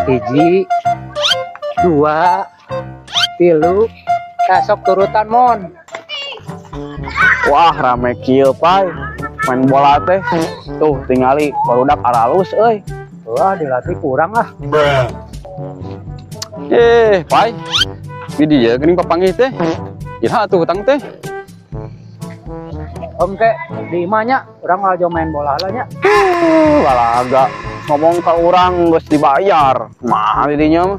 hiji dua tilu tasok turutan mon. Wah rame kieu pai main bola teh tuh tingali barudak aralus euy. Wah dilatih kurang lah. Pai di dia geuning papanggih teh iraha tuh hutang teh. Om ke di imahnya orang malah main bola lah nya. Walaga ngomong ke orang geus dibayar mah didinya mah.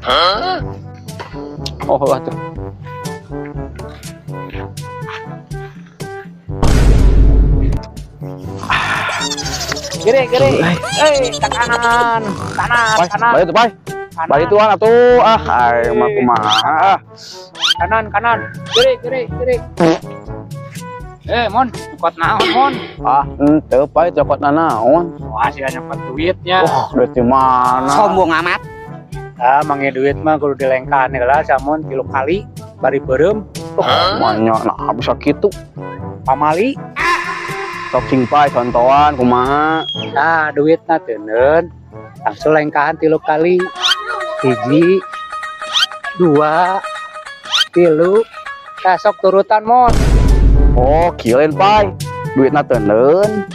Oh atuh. Kiri ke kanan kanan. Bae tuh pai. Bari tuan atuh ai mah kumaha. Kanan kiri. Mon, nyokot naon mon? Henteu pai cokot naon. Wah sia nyokot duitnya. Duit di mana? Sombong amat. Manggil duit mah kudu dilengkan heula samun 3 kali bari beureum. Banyak nah bisa kitu. Pamali. Sok cing pai contohan kumaha. Nah, duitna teuneun langsung lengkahan 3 kali. Hiji dua tilu tasok turutan mon. Oh, kieuleun pai. Duitna teuneun.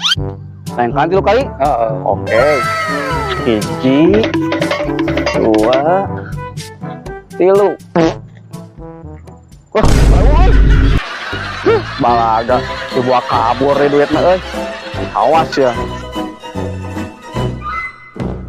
Lengkan 3 kali? Heeh. Oke. Hiji, dua, tilu. Wah, balaga. Dibawa kabur deh duitna euy. Awas ya.